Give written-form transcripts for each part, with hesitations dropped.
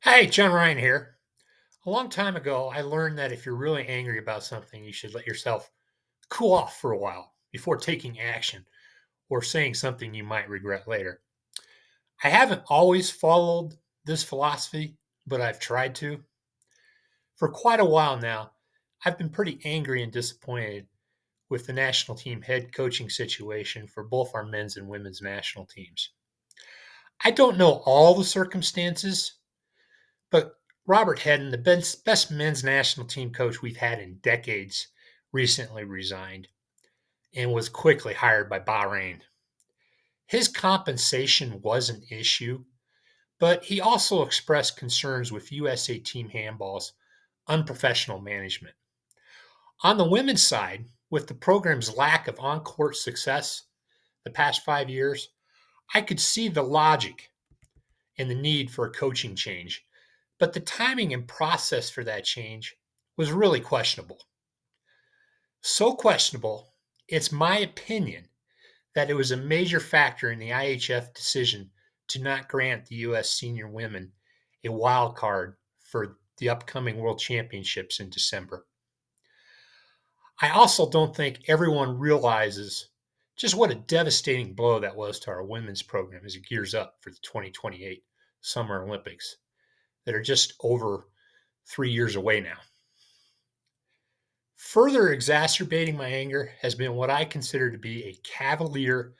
Hey, John Ryan here. A long time ago, I learned that if you're really angry about something, you should let yourself cool off for a while before taking action or saying something you might regret later. I haven't always followed this philosophy, but I've tried to. For quite a while now, I've been pretty angry and disappointed with the national team head coaching situation for both our men's and women's national teams. I don't know all the circumstances, but Robert Hedden, the best men's national team coach we've had in decades, recently resigned and was quickly hired by Bahrain. His compensation was an issue, but he also expressed concerns with USA Team Handball's unprofessional management. On the women's side, with the program's lack of on court success the past 5 years, I could see the logic and the need for a coaching change, but the timing and process for that change was really questionable. So questionable, it's my opinion that it was a major factor in the IHF decision to not grant the U.S. senior women a wild card for the upcoming World Championships in December. I also don't think everyone realizes just what a devastating blow that was to our women's program as it gears up for the 2028 Summer Olympics that are just over 3 years away now. Further exacerbating my anger has been what I consider to be a cavalier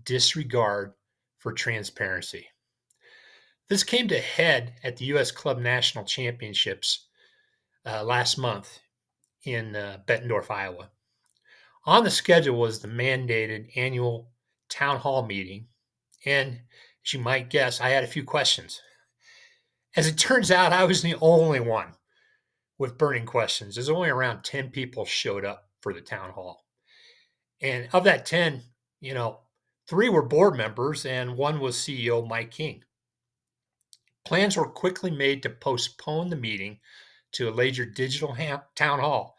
disregard for transparency. This came to head at the U.S. Club National Championships last month in Bettendorf, Iowa. On the schedule was the mandated annual town hall meeting, and as you might guess, I had a few questions. As it turns out, I was the only one with burning questions. There's only around 10 people showed up for the town hall. And of that 10, 3 were board members and one was CEO Mike King. Plans were quickly made to postpone the meeting to a later digital town hall,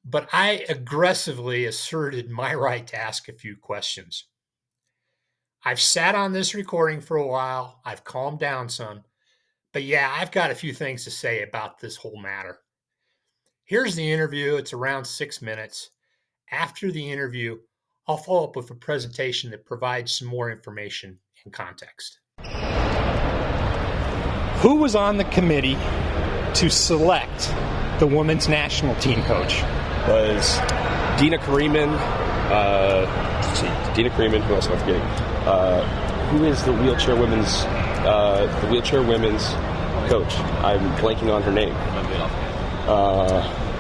but I aggressively asserted my right to ask a few questions. I've sat on this recording for a while. I've calmed down some. But yeah, I've got a few things to say about this whole matter. Here's the interview. It's around 6 minutes. After the interview, I'll follow up with a presentation that provides some more information and context. Who was on the committee to select the women's national team coach? Was Dina Kareeman, who else am I forgetting? Who is the wheelchair women's coach? I'm blanking on her name.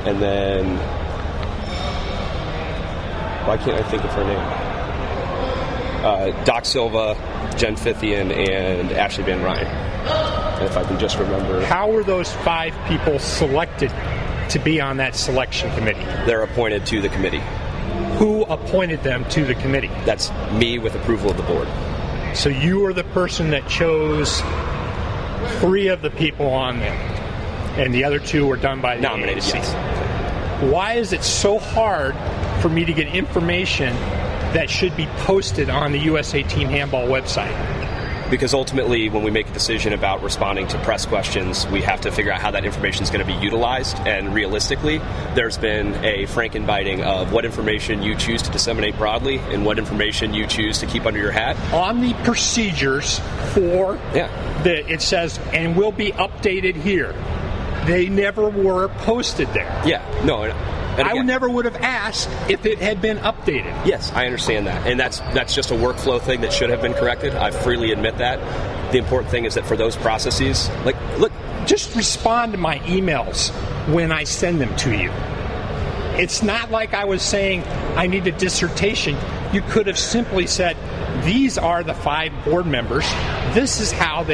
And then, why can't I think of her name? Doc Silva, Jen Fithian, and Ashley Van Ryn. And if I can just remember. How were those 5 people selected to be on that selection committee? They're appointed to the committee. Who appointed them to the committee? That's me with approval of the board. So you were the person that chose 3 of the people on there, and the other 2 were done by the nominated, AAC. Yes. Why is it so hard for me to get information that should be posted on the USA Team Handball website? Because ultimately, when we make a decision about responding to press questions, we have to figure out how that information is going to be utilized. And realistically, there's been a frankenbiting of what information you choose to disseminate broadly and what information you choose to keep under your hat. On the procedures for it says, and will be updated here. They never were posted there. Yeah, no. And again, I never would have asked if it had been updated. Yes, I understand that. And that's just a workflow thing that should have been corrected. I freely admit that. The important thing is that for those processes, look, just respond to my emails when I send them to you. It's not like I was saying I need a dissertation. You could have simply said, these are the 5 board members. This is how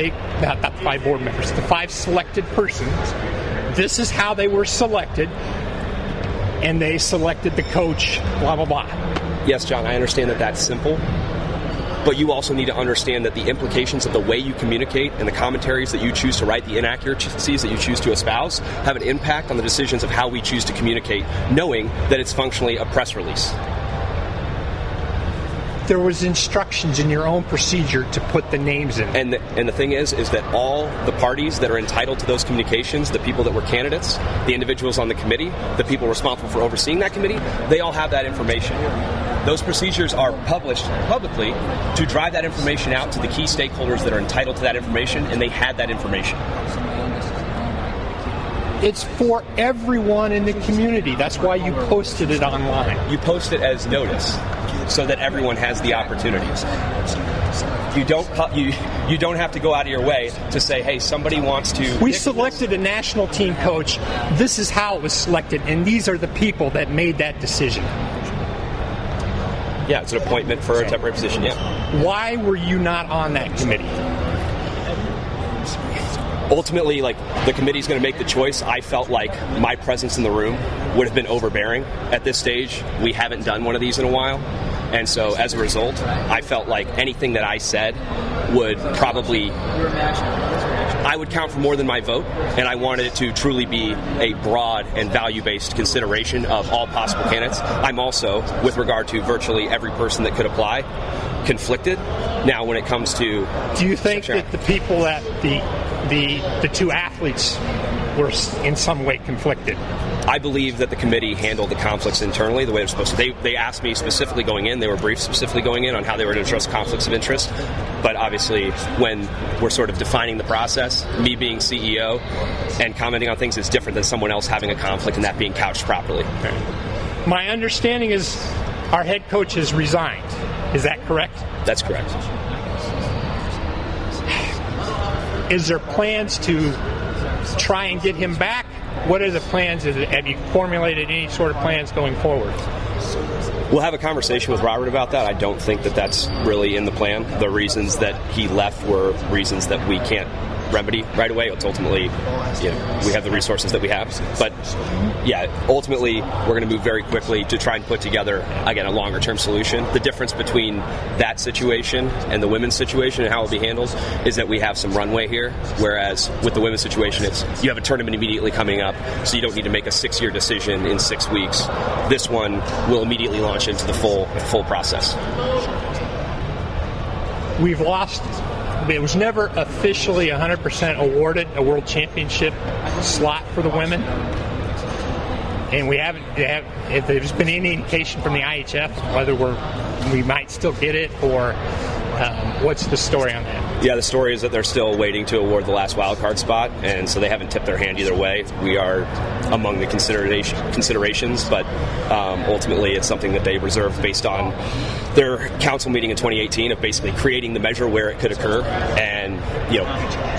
not the 5 board members, the 5 selected persons. This is how they were selected. And they selected the coach, blah, blah, blah. Yes, John, I understand that that's simple. But you also need to understand that the implications of the way you communicate and the commentaries that you choose to write, the inaccuracies that you choose to espouse, have an impact on the decisions of how we choose to communicate, knowing that it's functionally a press release. there was instructions in your own procedure to put the names in. And the thing is that all the parties that are entitled to those communications, the people that were candidates, the individuals on the committee, the people responsible for overseeing that committee, they all have that information. Those procedures are published publicly to drive that information out to the key stakeholders that are entitled to that information, and they had that information. It's for everyone in the community. That's why you posted it online. You post it as notice so that everyone has the opportunity. You don't have to go out of your way to say, hey, somebody wants to... We selected a national team coach. This is how it was selected, and these are the people that made that decision. Yeah, it's an appointment for a temporary position, yeah. Why were you not on that committee? Ultimately, the committee's going to make the choice. I felt like my presence in the room would have been overbearing at this stage. We haven't done one of these in a while. And so, as a result, I felt like anything that I said would probably... I would count for more than my vote, and I wanted it to truly be a broad and value-based consideration of all possible candidates. I'm also, with regard to virtually every person that could apply, conflicted. Now, when it comes to... Do you think that the people that the two athletes were in some way conflicted? I believe that the committee handled the conflicts internally the way they're supposed to. They asked me specifically going in, they were briefed specifically going in on how they were to address conflicts of interest. But obviously, when we're sort of defining the process, me being CEO and commenting on things is different than someone else having a conflict and that being couched properly. Okay. My understanding is our head coach has resigned. Is that correct? That's correct. Is there plans to try and get him back? What are the plans? Have you formulated any sort of plans going forward? We'll have a conversation with Robert about that. I don't think that that's really in the plan. The reasons that he left were reasons that we can't remedy right away. It's ultimately, we have the resources that we have. But, ultimately, we're going to move very quickly to try and put together, again, a longer-term solution. The difference between that situation and the women's situation and how it will be handled is that we have some runway here, whereas with the women's situation, it's you have a tournament immediately coming up, so you don't need to make a 6-year decision in 6 weeks. This one will immediately launch into the full process. We've lost... It was never officially 100% awarded a world championship slot for the women. And we haven't, if there's been any indication from the IHF whether we might still get it or what's the story on that? Yeah, the story is that they're still waiting to award the last wild card spot, and so they haven't tipped their hand either way. We are among the considerations, but ultimately it's something that they reserved based on their council meeting in 2018 of basically creating the measure where it could occur. And,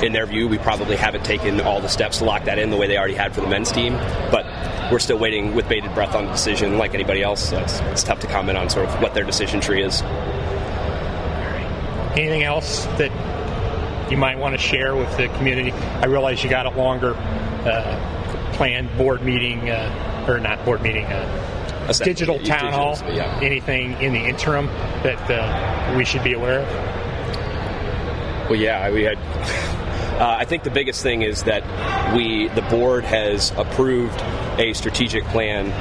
in their view, we probably haven't taken all the steps to lock that in the way they already had for the men's team, but we're still waiting with bated breath on the decision like anybody else. So it's tough to comment on sort of what their decision tree is. Anything else that you might want to share with the community? I realize you got a longer planned board meeting, or not board meeting, digital town hall. Yeah. Anything in the interim that we should be aware of? Well, yeah, we had... I think the biggest thing is that the board has approved a strategic plan.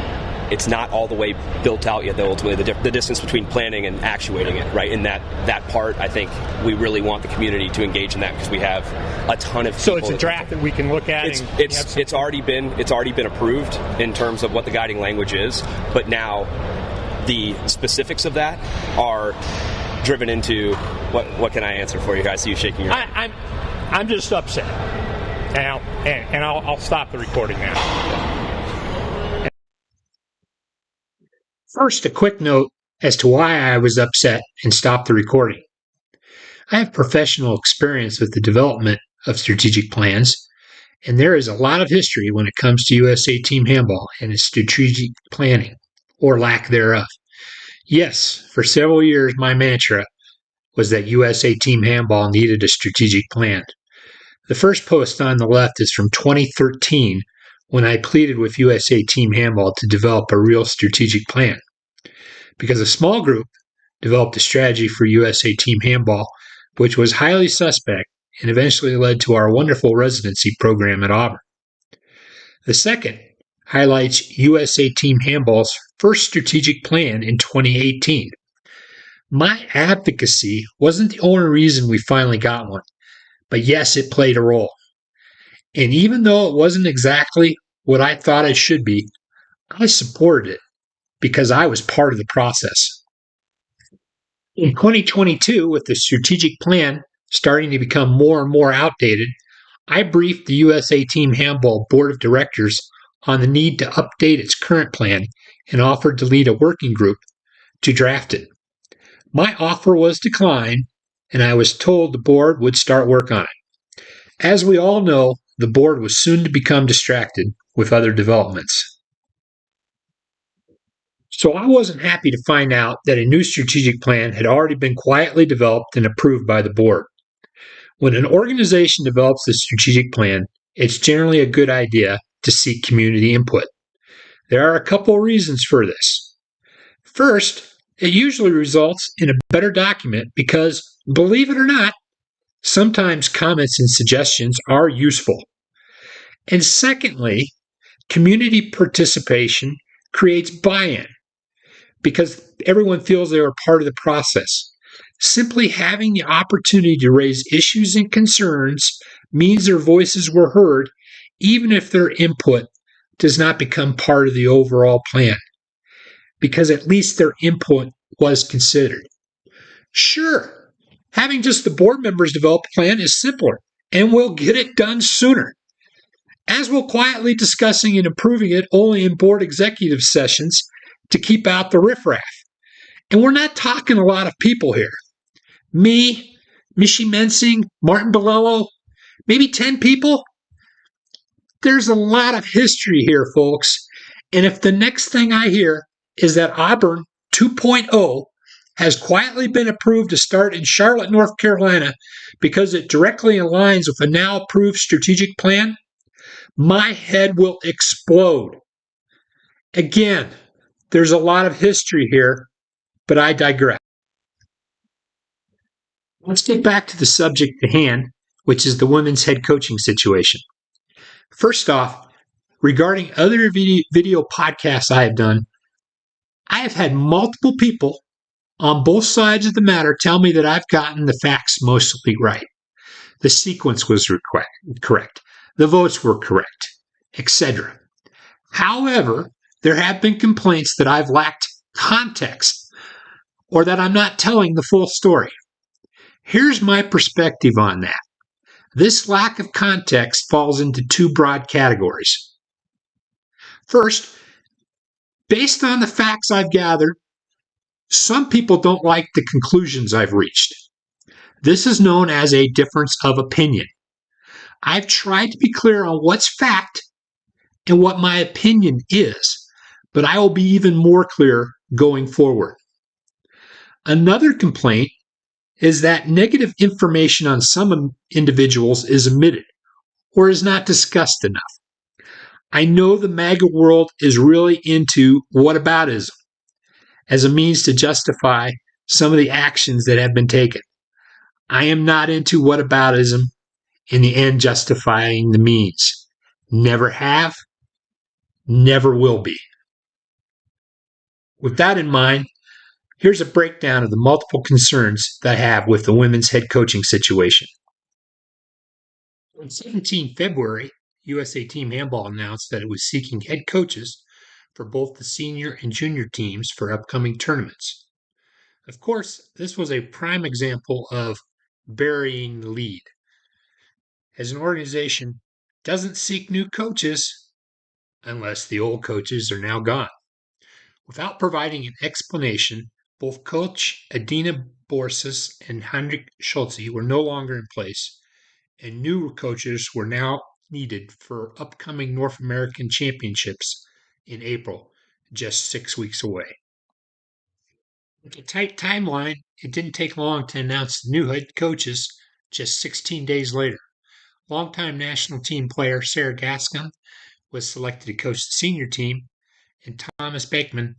It's not all the way built out yet, though, ultimately, the distance between planning and actuating it, right? In that part, I think we really want the community to engage in that because we have a ton of people. So it's a draft that we can look at? It's already been approved in terms of what the guiding language is, but now the specifics of that are driven into, what can I answer for you guys? I see you shaking your head. I'm just upset. And I'll stop the recording now. First, a quick note as to why I was upset and stopped the recording. I have professional experience with the development of strategic plans, and there is a lot of history when it comes to USA Team Handball and its strategic planning, or lack thereof. Yes, for several years my mantra was that USA Team Handball needed a strategic plan. The first post on the left is from 2013, when I pleaded with USA Team Handball to develop a real strategic plan. Because a small group developed a strategy for USA Team Handball, which was highly suspect and eventually led to our wonderful residency program at Auburn. The second highlights USA Team Handball's first strategic plan in 2018, My advocacy wasn't the only reason we finally got one, but yes, it played a role. And even though it wasn't exactly what I thought it should be, I supported it because I was part of the process. In 2022, with the strategic plan starting to become more and more outdated, I briefed the USA Team Handball Board of Directors on the need to update its current plan and offered to lead a working group to draft it. My offer was declined, and I was told the board would start work on it. As we all know, the board was soon to become distracted with other developments. So I wasn't happy to find out that a new strategic plan had already been quietly developed and approved by the board. When an organization develops a strategic plan, it's generally a good idea to seek community input. There are a couple of reasons for this. First, it usually results in a better document because, believe it or not, sometimes comments and suggestions are useful. And secondly, community participation creates buy-in because everyone feels they are part of the process. Simply having the opportunity to raise issues and concerns means their voices were heard, even if their input does not become part of the overall plan, because at least their input was considered. Sure, having just the board members develop a plan is simpler and we'll get it done sooner. As we'll quietly discussing and approving it only in board executive sessions to keep out the riffraff. And we're not talking a lot of people here. Me, Mishi Mensing, Martin Bolello, maybe 10 people. There's a lot of history here, folks. And if the next thing I hear is that Auburn 2.0 has quietly been approved to start in Charlotte, North Carolina, because it directly aligns with a now approved strategic plan, my head will explode. Again, there's a lot of history here, but I digress. Let's get back to the subject at hand, which is the women's head coaching situation. First off, regarding other video podcasts I have done, I have had multiple people on both sides of the matter tell me that I've gotten the facts mostly right. The sequence was correct. The votes were correct, etc. However, there have been complaints that I've lacked context or that I'm not telling the full story. Here's my perspective on that. This lack of context falls into two broad categories. First, based on the facts I've gathered, some people don't like the conclusions I've reached. This is known as a difference of opinion. I've tried to be clear on what's fact and what my opinion is, but I will be even more clear going forward. Another complaint is that negative information on some individuals is omitted or is not discussed enough. I know the MAGA world is really into whataboutism as a means to justify some of the actions that have been taken. I am not into whataboutism in the end justifying the means. Never have, never will be. With that in mind, here's a breakdown of the multiple concerns that I have with the women's head coaching situation. On 17 February, USA Team Handball announced that it was seeking head coaches for both the senior and junior teams for upcoming tournaments. Of course, this was a prime example of burying the lead, as an organization doesn't seek new coaches unless the old coaches are now gone. Without providing an explanation, both Coach Edina Borsos and Heinrich Schulze were no longer in place, and new coaches were now needed for upcoming North American Championships in April, just 6 weeks away. With a tight timeline, it didn't take long to announce the new head coaches just 16 days later. Longtime national team player Sarah Gascon was selected to coach the senior team, and Thomas Beckman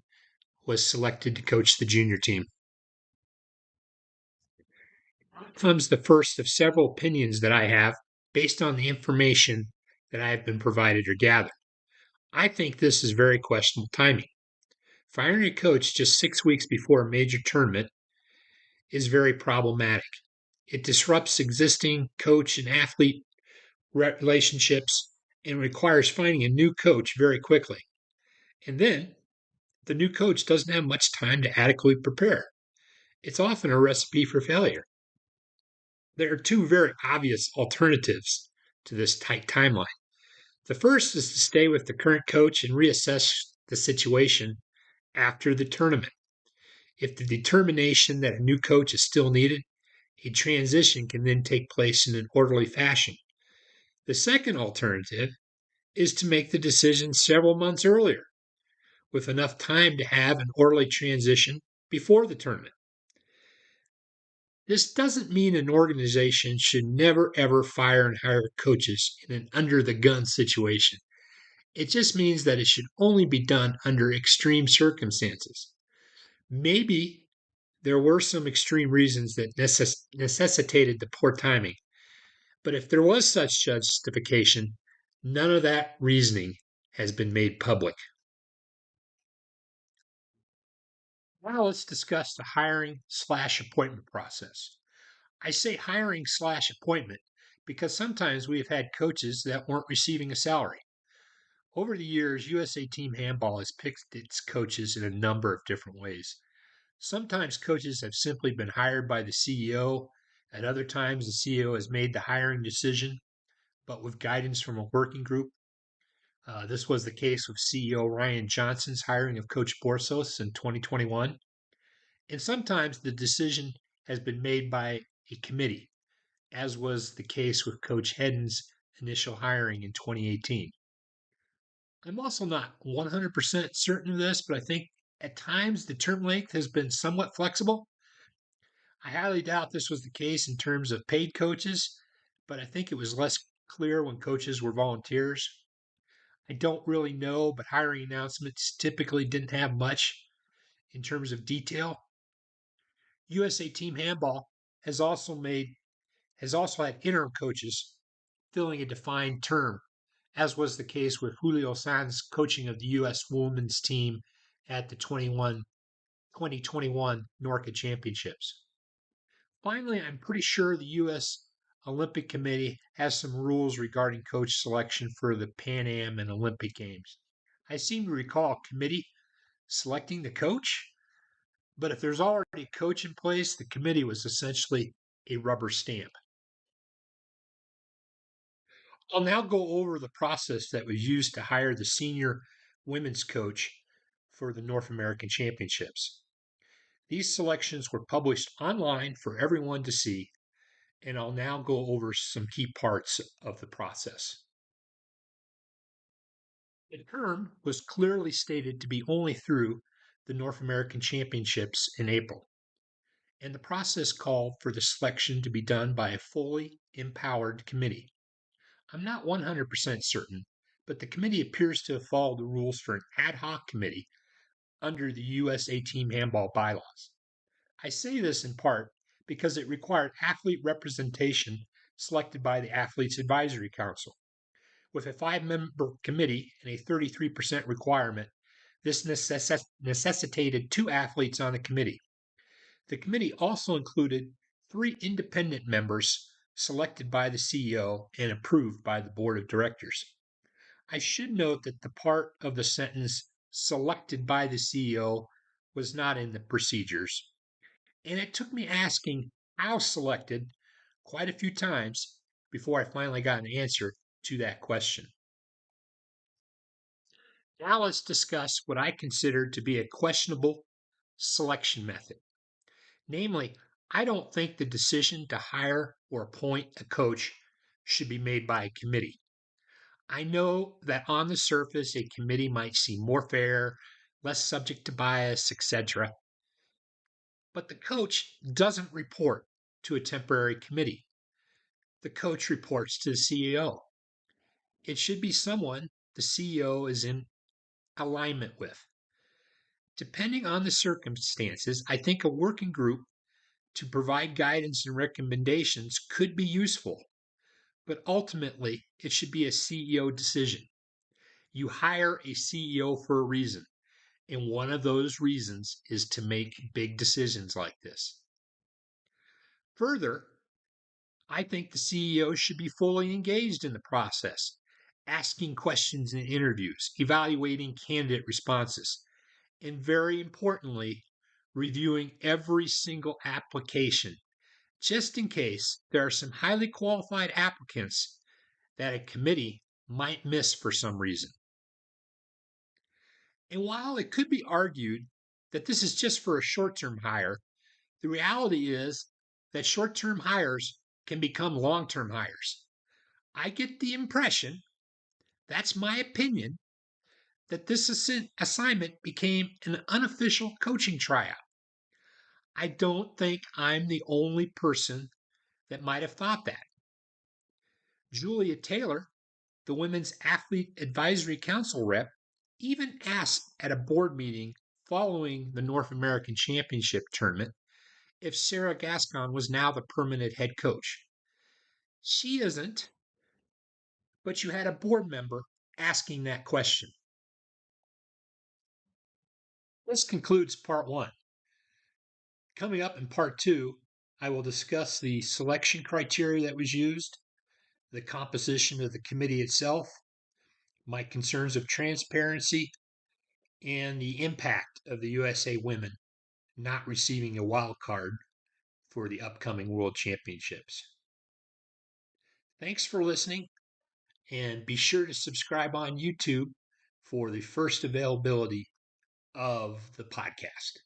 was selected to coach the junior team. Now comes the first of several opinions that I have based on the information that I have been provided or gathered. I think this is very questionable timing. Firing a coach just 6 weeks before a major tournament is very problematic. It disrupts existing coach and athlete relationships and requires finding a new coach very quickly. And then the new coach doesn't have much time to adequately prepare. It's often a recipe for failure. There are two very obvious alternatives to this tight timeline. The first is to stay with the current coach and reassess the situation after the tournament. If the determination that a new coach is still needed, a transition can then take place in an orderly fashion. The second alternative is to make the decision several months earlier, with enough time to have an orderly transition before the tournament. This doesn't mean an organization should never ever fire and hire coaches in an under the gun situation. It just means that it should only be done under extreme circumstances. Maybe there were some extreme reasons that necessitated the poor timing, but if there was such justification, none of that reasoning has been made public. Now let's discuss the hiring/appointment process. I say hiring/appointment because sometimes we have had coaches that weren't receiving a salary. Over the years, USA Team Handball has picked its coaches in a number of different ways. Sometimes coaches have simply been hired by the CEO. At other times, the CEO has made the hiring decision, but with guidance from a working group. This was the case with CEO Ryan Johnson's hiring of Coach Borsos in 2021. And sometimes the decision has been made by a committee, as was the case with Coach Hedden's initial hiring in 2018. I'm also not 100% certain of this, but I think at times the term length has been somewhat flexible. I highly doubt this was the case in terms of paid coaches, but I think it was less clear when coaches were volunteers. I don't really know, but hiring announcements typically didn't have much in terms of detail. USA Team Handball has also made has also had interim coaches filling a defined term, as was the case with Julio Sanz coaching of the U.S. women's team at the 2021 NORCA Championships. Finally, I'm pretty sure the U.S. Olympic Committee has some rules regarding coach selection for the Pan Am and Olympic Games. I seem to recall a committee selecting the coach, but if there's already a coach in place, the committee was essentially a rubber stamp. I'll now go over the process that was used to hire the senior women's coach for the North American Championships. These selections were published online for everyone to see, and I'll now go over some key parts of the process. The term was clearly stated to be only through the North American Championships in April, and the process called for the selection to be done by a fully empowered committee. I'm not 100% certain, but the committee appears to have followed the rules for an ad hoc committee under the USA Team Handball bylaws. I say this in part because it required athlete representation selected by the Athletes Advisory Council. With a 5-member committee and a 33% requirement, this necessitated 2 athletes on the committee. The committee also included 3 independent members selected by the CEO and approved by the board of directors. I should note that the part of the sentence selected by the CEO was not in the procedures, and it took me asking how selected quite a few times before I finally got an answer to that question. Now let's discuss what I consider to be a questionable selection method. Namely, I don't think the decision to hire or appoint a coach should be made by a committee. I know that on the surface, a committee might seem more fair, less subject to bias, etc. But the coach doesn't report to a temporary committee. The coach reports to the CEO. It should be someone the CEO is in alignment with. Depending on the circumstances, I think a working group to provide guidance and recommendations could be useful, but ultimately it should be a CEO decision. You hire a CEO for a reason, and one of those reasons is to make big decisions like this. Further, I think the CEO should be fully engaged in the process, asking questions in interviews, evaluating candidate responses, and very importantly, reviewing every single application, just in case there are some highly qualified applicants that a committee might miss for some reason. And while it could be argued that this is just for a short term hire, the reality is that short term hires can become long term hires. I get the impression, that's my opinion, that this assignment became an unofficial coaching tryout. I don't think I'm the only person that might have thought that. Julia Taylor, the Women's Athlete Advisory Council rep, even asked at a board meeting following the North American Championship tournament if Sarah Gascon was now the permanent head coach. She isn't, but you had a board member asking that question. This concludes part one. Coming up in part two, I will discuss the selection criteria that was used, the composition of the committee itself, my concerns of transparency, and the impact of the USA women not receiving a wild card for the upcoming World Championships. Thanks for listening, and be sure to subscribe on YouTube for the first availability of the podcast.